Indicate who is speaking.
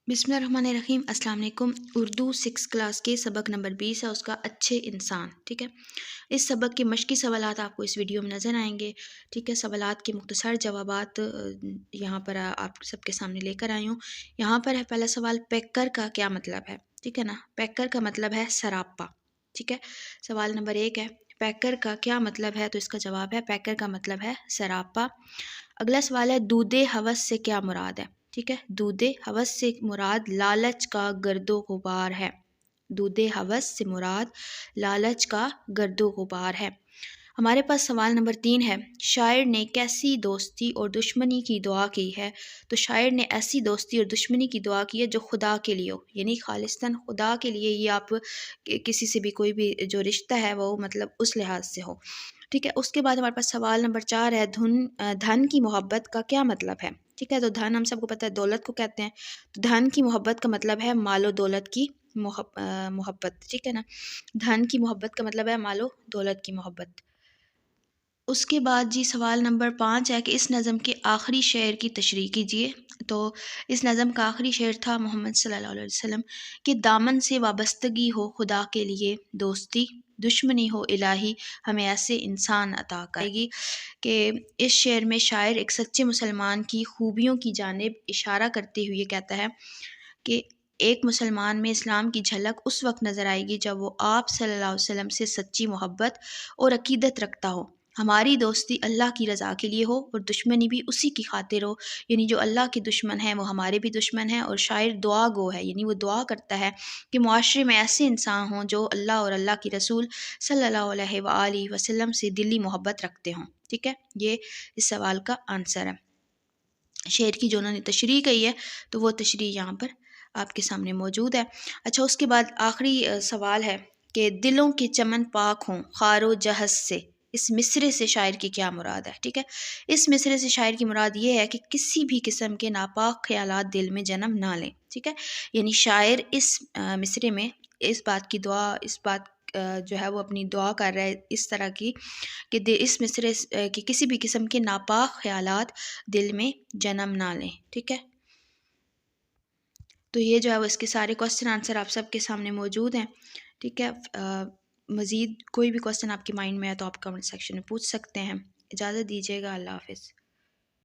Speaker 1: बिस्मिल्लाहिर्रहमानिर्रहीम। अस्सलाम वालेकुम। उर्दू 6 क्लास के सबक नंबर 20 है, उसका अच्छे इंसान। ठीक है, इस सबक के मश्की सवालात आपको इस वीडियो में नज़र आएंगे। ठीक है, सवालात के मुख्तसर जवाबात यहाँ पर आप सबके सामने लेकर आई हूँ। यहाँ पर है पहला सवाल, पैकर का क्या मतलब है? ठीक है ना, पैकर का मतलब है सरापा। ठीक है, सवाल नंबर 1 है, पैकर का क्या मतलब है? तो इसका जवाब है, पैकर का मतलब है सरापा। अगला सवाल है, दूधे हवस से क्या मुराद है? ठीक है, दूधे हवस से मुराद लालच का गर्दो गुबार है। दूधे हवस से मुराद लालच का गर्दो गुबार है। हमारे पास सवाल नंबर 3 है, शायर ने कैसी दोस्ती और दुश्मनी की दुआ की है? तो शायर ने ऐसी दोस्ती और दुश्मनी की दुआ की है जो खुदा के लिए हो, यानी खालिस्तन खुदा के लिए। ये आप किसी से भी कोई भी जो रिश्ता है वो मतलब उस लिहाज से हो। ठीक है, उसके बाद हमारे पास सवाल नंबर 4 है, धन की मोहब्बत का क्या मतलब है? ठीक है, तो धन हम सबको पता है दौलत को कहते हैं। तो धन की मोहब्बत का मतलब है मालो दौलत की मोहब्बत। ठीक है ना, धन की मोहब्बत का मतलब है मालो दौलत की मोहब्बत। उसके बाद जी सवाल नंबर 5 है कि इस नज़म के आखिरी शेर की तशरीह कीजिए। तो इस नज़म का आखिरी शेर था, मोहम्मद सल्लल्लाहु अलैहि वसल्लम के दामन से वाबस्तगी हो खुदा के लिए दोस्ती, दुश्मनी हो इलाही हमें ऐसे इंसान अता करेगी। कि इस शेर में शायर एक सच्चे मुसलमान की खूबियों की जानिब इशारा करते हुए कहता है कि एक मुसलमान में इस्लाम की झलक उस वक्त नज़र आएगी जब वो आप सल्लल्लाहु अलैहि वसल्लम से सच्ची मोहब्बत और अकीदत रखता हो। हमारी दोस्ती अल्लाह की रज़ा के लिए हो और दुश्मनी भी उसी की खातिर हो, यानी जो अल्लाह के दुश्मन हैं वो हमारे भी दुश्मन हैं। और शायर दुआ गो है, यानी वो दुआ करता है कि मुआशरे में ऐसे इंसान हों जो अल्लाह और अल्लाह की रसूल सल्लल्लाहु अलैहि वसल्लम से दिली मोहब्बत रखते हों। ठीक है, ये इस सवाल का आंसर है। शेर की जो उन्होंने तशरीह कही है तो वो तशरीह यहाँ पर आपके सामने मौजूद है। अच्छा, उसके बाद आखिरी सवाल है कि दिलों के चमन पाक हों खारो जहज से, इस मिसरे से शायर की क्या मुराद है? ठीक है, इस मिसरे से शायर की मुराद ये है कि किसी भी किस्म के नापाक ख्यालात दिल में जन्म ना लें। ठीक है, यानी शायर इस मिसरे में इस बात की दुआ, इस बात जो है वो अपनी दुआ कर रहा है इस तरह की कि इस मिसरे कि किसी भी किस्म के नापाक ख्यालात दिल में जन्म ना लें। ठीक है, तो ये जो है वो इसके सारे क्वेश्चन आंसर आप सबके सामने मौजूद हैं। ठीक है, मज़ीद कोई भी क्वेश्चन आपके माइंड में है तो आप कमेंट सेक्शन में पूछ सकते हैं। इजाज़त दीजिएगा, अल्लाह हाफ़िज़।